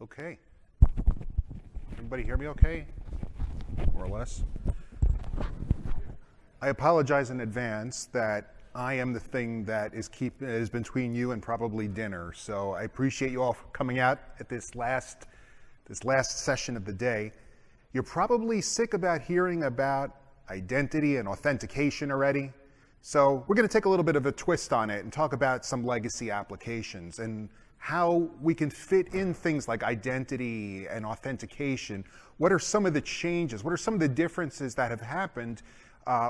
Okay. Everybody hear me okay? More or less. I apologize in advance that I am the thing that is between you and probably dinner. So I appreciate you all for coming out at this last session of the day. You're probably sick about hearing about identity and authentication already. So we're going to take a little bit of a twist on it and talk about some legacy applications and how we can fit in things like identity and authentication. What are some of the changes? What are some of the differences that have happened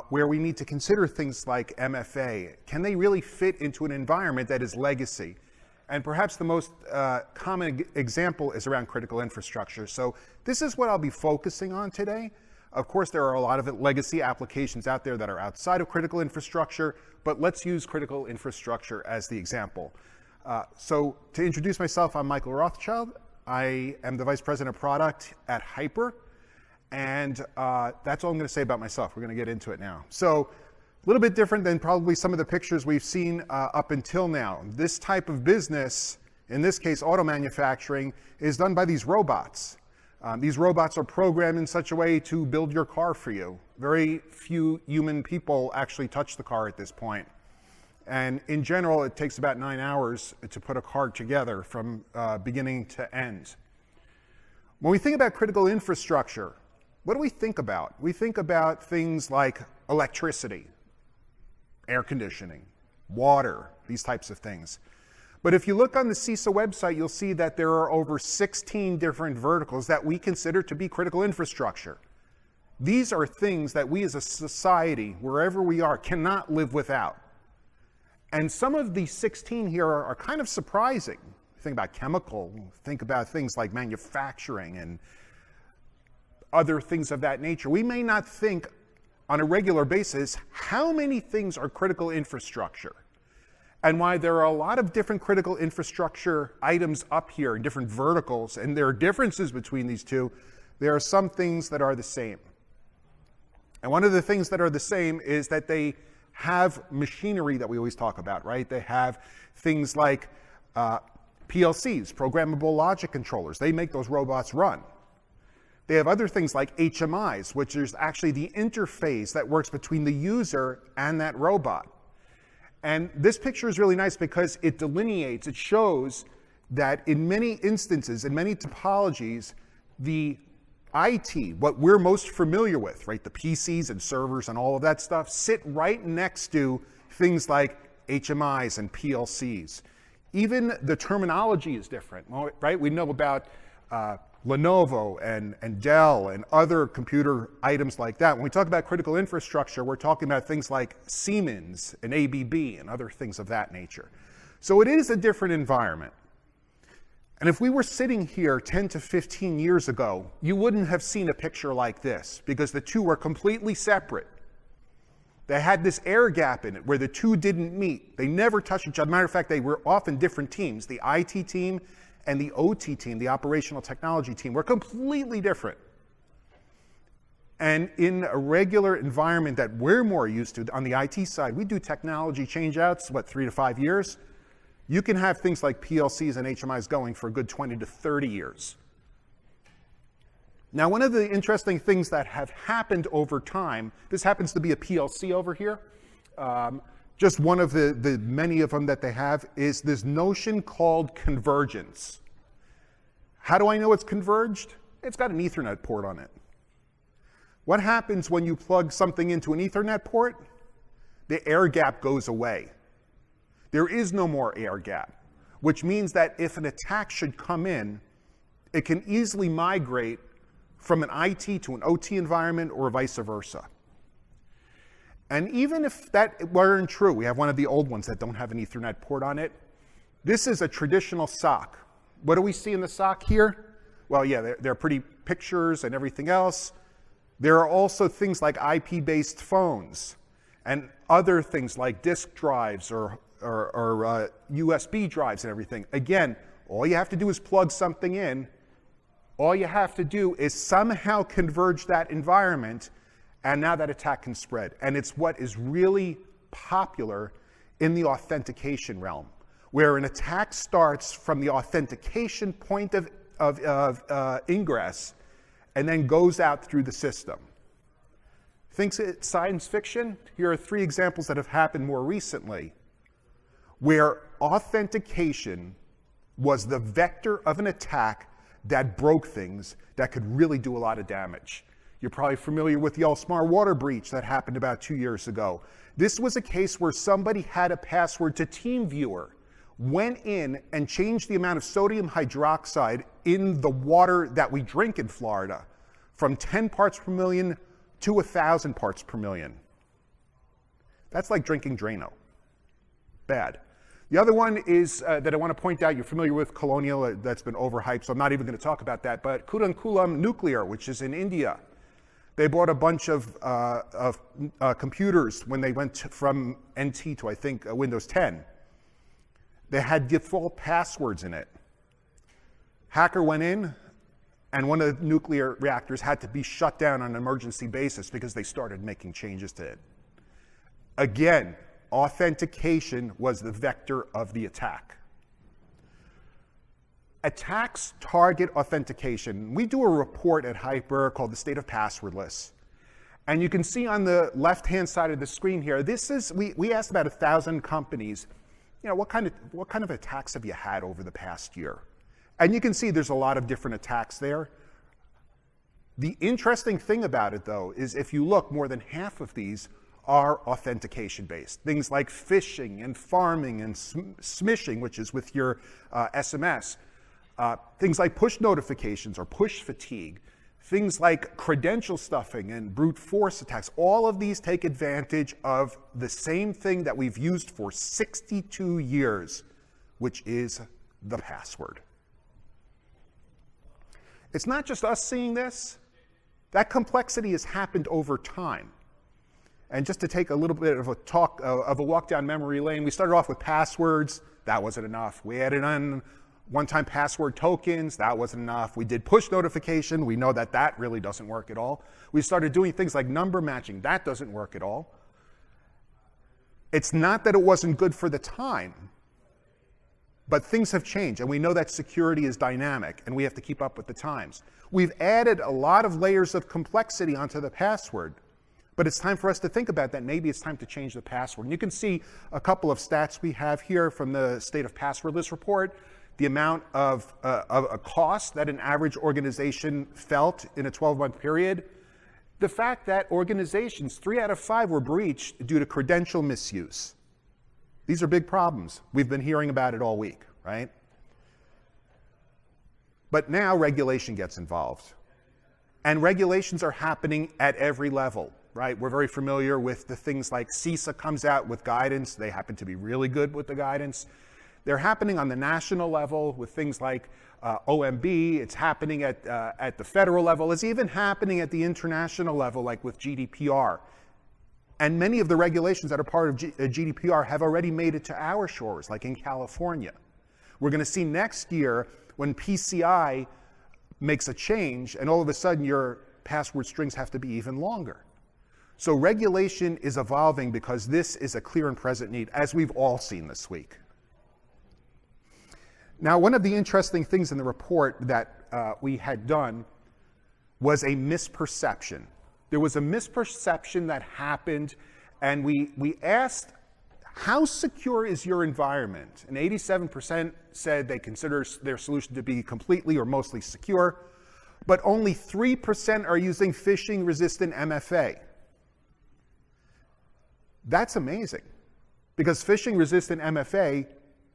where we need to consider things like MFA? Can they really fit into an environment that is legacy? And perhaps the most common example is around critical infrastructure. So this is what I'll be focusing on today. Of course, there are a lot of legacy applications out there that are outside of critical infrastructure, but let's use critical infrastructure as the example. So to introduce myself, I'm Michael Rothschild. I am the Vice President of Product at HYPR. And that's all I'm going to say about myself. We're going to get into it now. So a little bit different than probably some of the pictures we've seen up until now. This type of business, in this case auto manufacturing, is done by these robots. These robots are programmed in such a way to build your car for you. Very few human people actually touch the car at this point. And in general, it takes about 9 hours to put a car together from beginning to end. When we think about critical infrastructure, what do we think about? We think about things like electricity, air conditioning, water, these types of things. But if you look on the CISA website, you'll see that there are over 16 different verticals that we consider to be critical infrastructure. These are things that we as a society, wherever we are, cannot live without. And some of these 16 here are kind of surprising. Think about chemical, think about things like manufacturing and other things of that nature. We may not think on a regular basis how many things are critical infrastructure. And why there are a lot of different critical infrastructure items up here in different verticals, and there are differences between these two, there are some things that are the same. And one of the things that are the same is that they have machinery that we always talk about, right? They have things like PLCs, programmable logic controllers. They make those robots run. They have other things like HMIs, which is actually the interface that works between the user and that robot. And this picture is really nice because it delineates, it shows that in many instances, in many topologies, the IT, what we're most familiar with, right, the PCs and servers and all of that stuff, sit right next to things like HMIs and PLCs. Even the terminology is different, right? We know about Lenovo and Dell and other computer items like that. When we talk about critical infrastructure, we're talking about things like Siemens and ABB and other things of that nature. So it is a different environment. And if we were sitting here 10 to 15 years ago, you wouldn't have seen a picture like this because the two were completely separate. They had this air gap in it where the two didn't meet. They never touched each other. Matter of fact, they were often different teams. The IT team and the OT team, the operational technology team, were completely different. And in a regular environment that we're more used to, on the IT side, we do technology changeouts, 3 to 5 years? You can have things like PLCs and HMIs going for a good 20 to 30 years. Now, one of the interesting things that have happened over time, this happens to be a PLC over here, just one of the many of them that they have, is this notion called convergence. How do I know it's converged? It's got an Ethernet port on it. What happens when you plug something into an Ethernet port? The air gap goes away. There is no more air gap, which means that if an attack should come in, it can easily migrate from an IT to an OT environment or vice versa. And even if that weren't true, we have one of the old ones that don't have an Ethernet port on it. This is a traditional SOC. What do we see in the SOC here? Well, yeah, there are pretty pictures and everything else. There are also things like IP-based phones and other things like disk drives or USB drives and everything. Again, all you have to do is plug something in. All you have to do is somehow converge that environment, and now that attack can spread. And it's what is really popular in the authentication realm, where an attack starts from the authentication point of ingress and then goes out through the system. Thinks it's science fiction? Here are 3 examples that have happened more recently where authentication was the vector of an attack that broke things that could really do a lot of damage. You're probably familiar with the Smart water breach that happened about 2 years ago. This was a case where somebody had a password to TeamViewer, went in and changed the amount of sodium hydroxide in the water that we drink in Florida from 10 parts per million to 1,000 parts per million. That's like drinking Drano. Bad. The other one is that I want to point out, you're familiar with Colonial, that's been overhyped, so I'm not even going to talk about that, but Kudankulam Nuclear, which is in India. They bought a bunch of computers when they went from NT to, I think, Windows 10. They had default passwords in it. Hacker went in, and one of the nuclear reactors had to be shut down on an emergency basis because they started making changes to it. Again, authentication was the vector of the attack. Attacks target authentication. We do a report at HYPR called the State of Passwordless. And you can see on the left-hand side of the screen here, we asked about 1,000 companies, what kind of attacks have you had over the past year? And you can see there's a lot of different attacks there. The interesting thing about it, though, is if you look, more than half of these are authentication-based. Things like phishing and farming and smishing, which is with your SMS. Things like push notifications or push fatigue. Things like credential stuffing and brute force attacks. All of these take advantage of the same thing that we've used for 62 years, which is the password. It's not just us seeing this. That complexity has happened over time. And just to take a little bit of a walk down memory lane, we started off with passwords. That wasn't enough. We added on one-time password tokens. That wasn't enough. We did push notification. We know that that really doesn't work at all. We started doing things like number matching. That doesn't work at all. It's not that it wasn't good for the time, but things have changed, and we know that security is dynamic, and we have to keep up with the times. We've added a lot of layers of complexity onto the password. But it's time for us to think about that. Maybe it's time to change the password. And you can see a couple of stats we have here from the State of Passwordless report. The amount of a cost that an average organization felt in a 12-month period. The fact that organizations, 3 out of 5 were breached due to credential misuse. These are big problems. We've been hearing about it all week, right? But now regulation gets involved. And regulations are happening at every level. Right? We're very familiar with the things like CISA comes out with guidance. They happen to be really good with the guidance. They're happening on the national level with things like OMB. It's happening at the federal level. It's even happening at the international level, like with GDPR. And many of the regulations that are part of GDPR have already made it to our shores, like in California. We're going to see next year when PCI makes a change, and all of a sudden your password strings have to be even longer. So regulation is evolving because this is a clear and present need, as we've all seen this week. Now, one of the interesting things in the report that we had done was a misperception. There was a misperception that happened, and we asked, how secure is your environment? And 87% said they consider their solution to be completely or mostly secure, but only 3% are using phishing-resistant MFA. That's amazing, because phishing-resistant MFA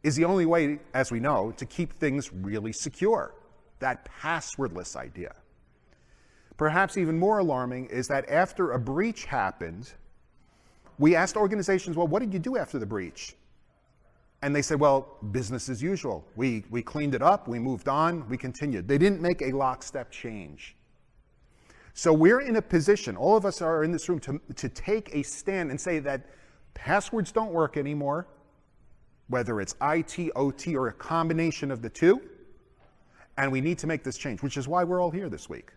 is the only way, as we know, to keep things really secure, that passwordless idea. Perhaps even more alarming is that after a breach happened, we asked organizations, well, what did you do after the breach? And they said, well, business as usual. We cleaned it up, we moved on, we continued. They didn't make a lockstep change. So we're in a position, all of us are in this room, to take a stand and say that passwords don't work anymore, whether it's IT, OT, or a combination of the two, and we need to make this change, which is why we're all here this week.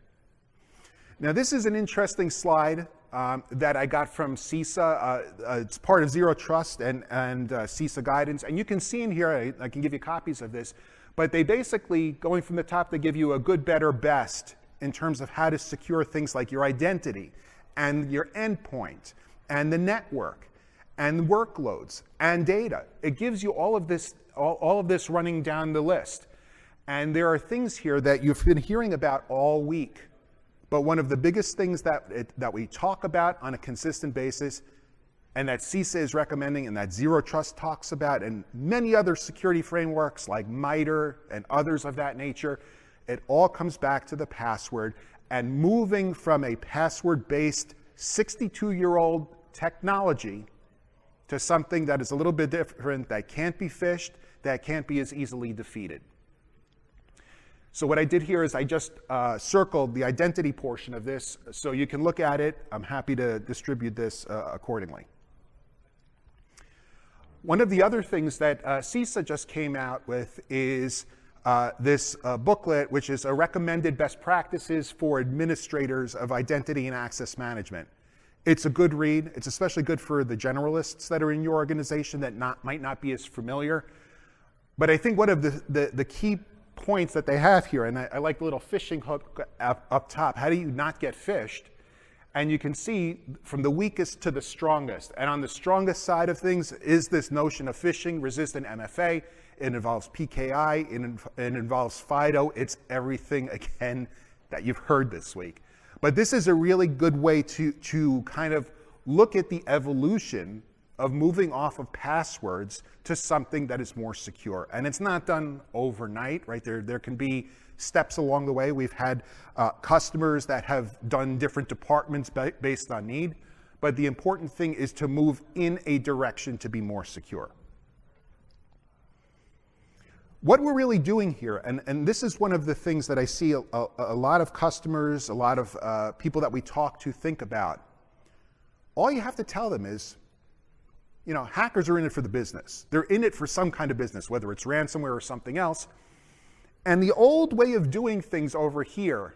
Now, this is an interesting slide that I got from CISA. It's part of Zero Trust and CISA guidance, and you can see in here, I can give you copies of this, But they basically, going from the top, they give you a good, better, best in terms of how to secure things like your identity and your endpoint and the network and workloads and data. It gives you all of this running down the list. And there are things here that you've been hearing about all week. But one of the biggest things that we talk about on a consistent basis, and that CISA is recommending, and that Zero Trust talks about, and many other security frameworks like MITRE and others of that nature, it all comes back to the password and moving from a password-based 62-year-old technology to something that is a little bit different, that can't be phished, that can't be as easily defeated. So what I did here is I just circled the identity portion of this so you can look at it. I'm happy to distribute this accordingly. One of the other things that CISA just came out with is this booklet, which is a recommended best practices for administrators of identity and access management. It's a good read. It's especially good for the generalists that are in your organization that might not be as familiar. But I think one of the key points that they have here, and I like the little phishing hook up top. How do you not get phished? And you can see from the weakest to the strongest. And on the strongest side of things is this notion of phishing-resistant MFA. It involves PKI, it involves FIDO. It's everything, again, that you've heard this week. But this is a really good way to kind of look at the evolution of moving off of passwords to something that is more secure. And it's not done overnight, right? There can be steps along the way. We've had customers that have done different departments based on need, but the important thing is to move in a direction to be more secure. What we're really doing here, and this is one of the things that I see a lot of customers, a lot of people that we talk to think about, all you have to tell them is, you know, hackers are in it for the business. They're in it for some kind of business, whether it's ransomware or something else. And the old way of doing things over here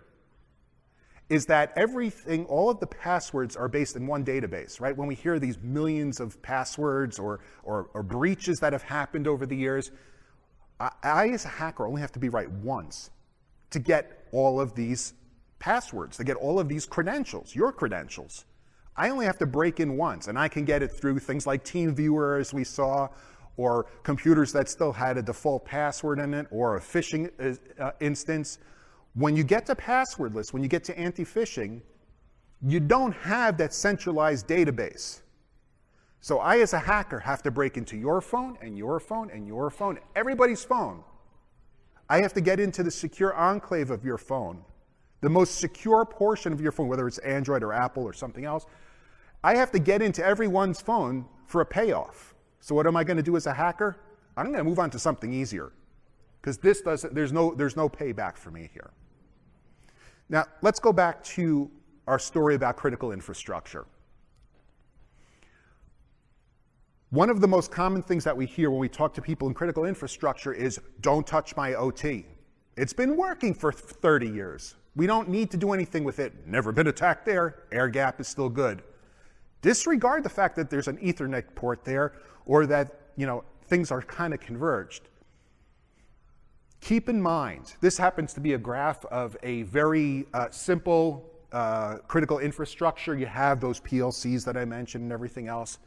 is that everything, all of the passwords are based in one database, right? When we hear these millions of passwords or breaches that have happened over the years, I as a hacker only have to be right once to get all of these passwords, to get all of these credentials, your credentials. I only have to break in once, and I can get it through things like TeamViewer, as we saw, or computers that still had a default password in it, or a phishing instance. When you get to passwordless, when you get to anti-phishing, you don't have that centralized database. So I, as a hacker, have to break into your phone, and your phone, and your phone, everybody's phone. I have to get into the secure enclave of your phone, the most secure portion of your phone, whether it's Android or Apple or something else. I have to get into everyone's phone for a payoff. So what am I going to do as a hacker? I'm going to move on to something easier, because there's no payback for me here. Now, let's go back to our story about critical infrastructure. One of the most common things that we hear when we talk to people in critical infrastructure is, don't touch my OT. It's been working for 30 years. We don't need to do anything with it. Never been attacked there. Air gap is still good. Disregard the fact that there's an Ethernet port there, or that, you know, things are kind of converged. Keep in mind, this happens to be a graph of a very simple critical infrastructure. You have those PLCs that I mentioned and everything else.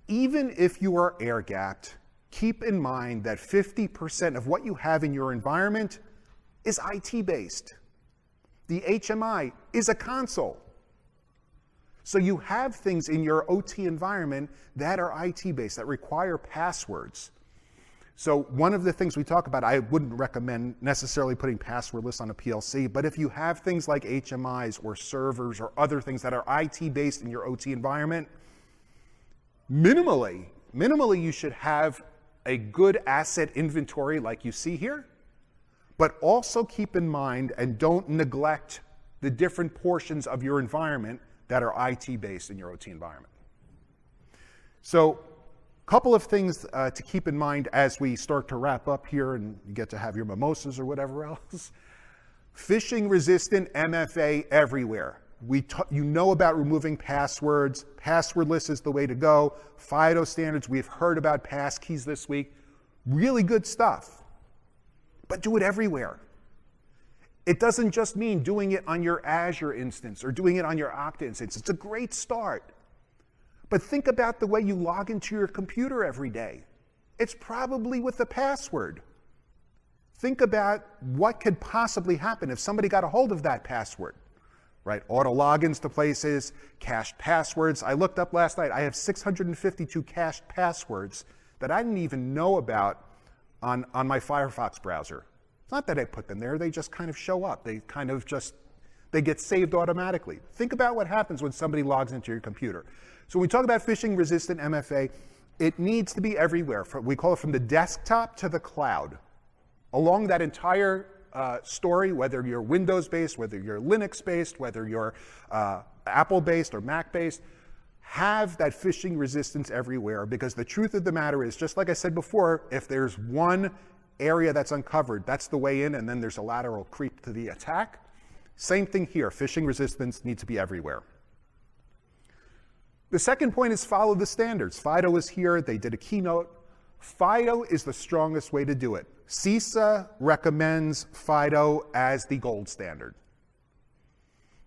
Even if you are air-gapped, keep in mind that 50% of what you have in your environment is IT-based. The HMI is a console. So you have things in your OT environment that are IT-based, that require passwords. So one of the things we talk about, I wouldn't recommend necessarily putting passwordless on a PLC, but if you have things like HMIs or servers or other things that are IT-based in your OT environment, minimally you should have a good asset inventory like you see here, but also keep in mind and don't neglect the different portions of your environment that are IT-based in your OT environment. So a couple of things to keep in mind as we start to wrap up here and you get to have your mimosas or whatever else. Phishing-resistant MFA everywhere. You know about removing passwords. Passwordless is the way to go. FIDO standards, we've heard about passkeys this week. Really good stuff. but do it everywhere. It doesn't just mean doing it on your Azure instance or doing it on your Okta instance. It's a great start. But think about the way you log into your computer every day. It's probably with a password. Think about what could possibly happen if somebody got a hold of that password, right? Auto logins to places, cached passwords. I looked up last night. I have 652 cached passwords that I didn't even know about on my Firefox browser. It's not that I put them there. They just kind of show up. They get saved automatically. Think about what happens when somebody logs into your computer. So when we talk about phishing-resistant MFA, it needs to be everywhere. We call it from the desktop to the cloud. Along that entire story, whether you're Windows-based, whether you're Linux-based, whether you're Apple-based or Mac-based, have that phishing resistance everywhere, because the truth of the matter is, just like I said before, if there's one area that's uncovered, that's the way in, and then there's a lateral creep to the attack. Same thing here. Phishing resistance needs to be everywhere. The second point is follow the standards. FIDO is here. They did a keynote. FIDO is the strongest way to do it. CISA recommends FIDO as the gold standard.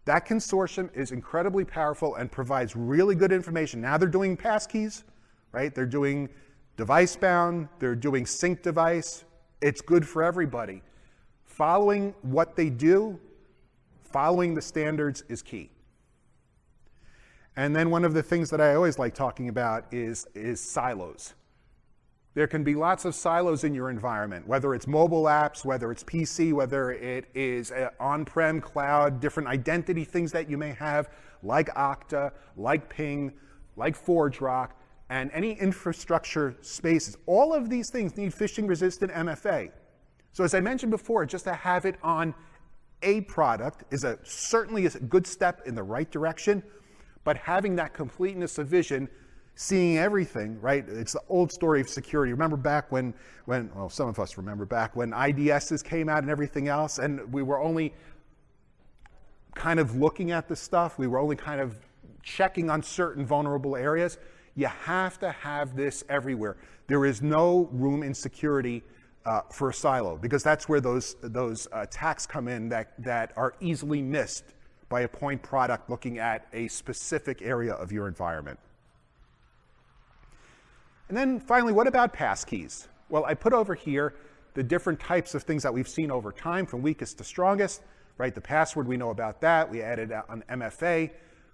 That consortium is incredibly powerful and provides really good information. Now they're doing passkeys, right? They're doing device bound. They're doing sync device. It's good for everybody. Following what they do, following the standards is key. And then one of the things that I always like talking about is silos. There can be lots of silos in your environment, whether it's mobile apps, whether it's PC, whether it is on-prem, cloud, different identity things that you may have, like Okta, like Ping, like ForgeRock, and any infrastructure spaces. All of these things need phishing-resistant MFA. So as I mentioned before, just to have it on a product is certainly a good step in the right direction, but having that completeness of vision, seeing everything, right? It's the old story of security. Remember back when well, some of us remember back when IDSs came out and everything else, and we were only kind of looking at the stuff. We were only kind of checking on certain vulnerable areas. You have to have this everywhere. There is no room in security for a silo, because that's where those attacks come in that are easily missed by a point product looking at a specific area of your environment. And then finally, what about passkeys? Well, I put over here the different types of things that we've seen over time, from weakest to strongest, right? The password, we know about that. We added an MFA.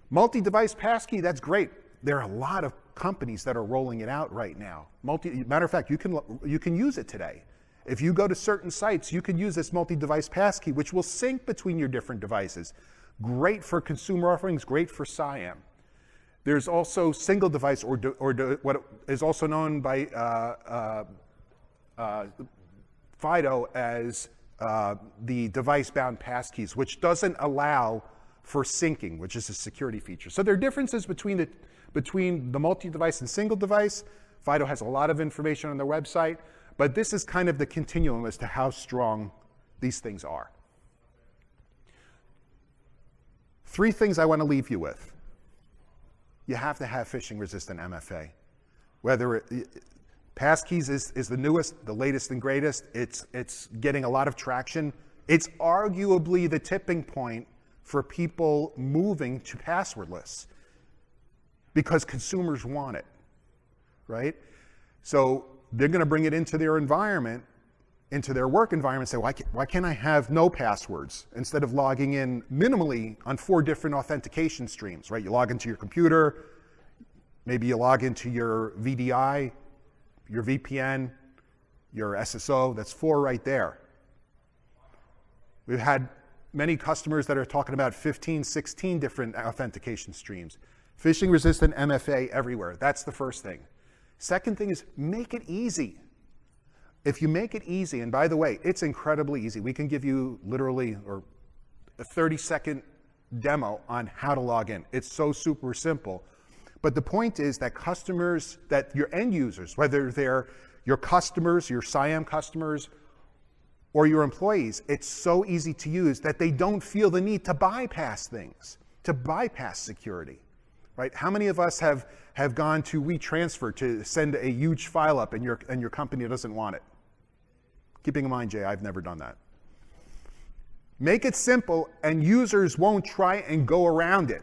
Multi-device passkey, that's great. There are a lot of companies that are rolling it out right now. Matter of fact, you can use it today. If you go to certain sites, you can use this multi-device passkey, which will sync between your different devices. Great for consumer offerings, great for SIAM. There's also single device, or what is also known by FIDO as the device-bound passkeys, which doesn't allow for syncing, which is a security feature. So there are differences between the multi-device and single device. FIDO has a lot of information on their website, but this is kind of the continuum as to how strong these things are. 3 things I want to leave you with. You have to have phishing-resistant MFA. Whether passkeys is the newest, the latest and greatest, it's getting a lot of traction. It's arguably the tipping point for people moving to passwordless, because consumers want it, right? So they're going to bring it into their environment, into their work environment, and say, why can't I have no passwords instead of logging in minimally on 4 different authentication streams, right? You log into your computer, maybe you log into your VDI, your VPN, your SSO, that's 4 right there. We've had many customers that are talking about 15, 16 different authentication streams. Phishing-resistant MFA everywhere. That's the first thing. Second thing is make it easy. If you make it easy, and by the way, it's incredibly easy. We can give you literally a 30-second demo on how to log in. It's so super simple. But the point is that customers, that your end users, whether they're your customers, your SIAM customers, or your employees, it's so easy to use that they don't feel the need to bypass things, to bypass security, right? How many of us have gone to WeTransfer to send a huge file up and your company doesn't want it? Keeping in mind, Jay, I've never done that. Make it simple, and users won't try and go around it.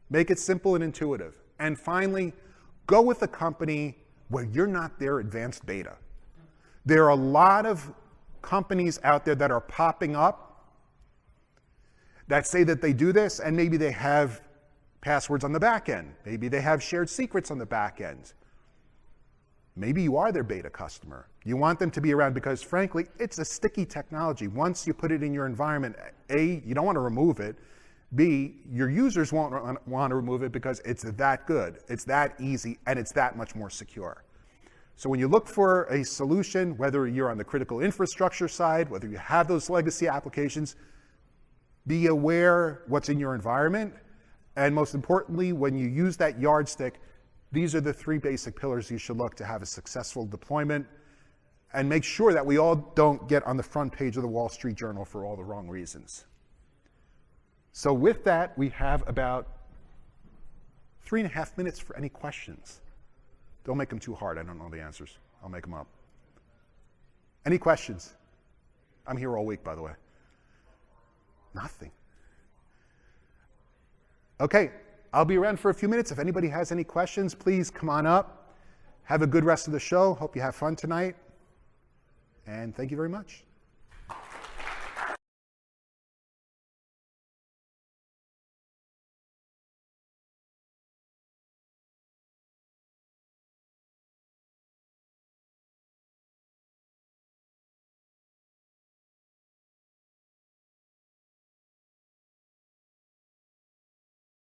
Make it simple and intuitive. And finally, go with a company where you're not their advanced beta. There are a lot of companies out there that are popping up that say that they do this, and maybe they have passwords on the back end. Maybe they have shared secrets on the back end. Maybe you are their beta customer. You want them to be around because, frankly, it's a sticky technology. Once you put it in your environment, A, you don't want to remove it. B, your users won't want to remove it because it's that good, it's that easy, and it's that much more secure. So when you look for a solution, whether you're on the critical infrastructure side, whether you have those legacy applications, be aware what's in your environment. And most importantly, when you use that yardstick, these are the 3 basic pillars you should look to have a successful deployment, and make sure that we all don't get on the front page of the Wall Street Journal for all the wrong reasons. So with that, we have about 3.5 minutes for any questions. Don't make them too hard. I don't know the answers. I'll make them up. Any questions? I'm here all week, by the way. Nothing. Okay, I'll be around for a few minutes. If anybody has any questions, please come on up. Have a good rest of the show. Hope you have fun tonight. And thank you very much.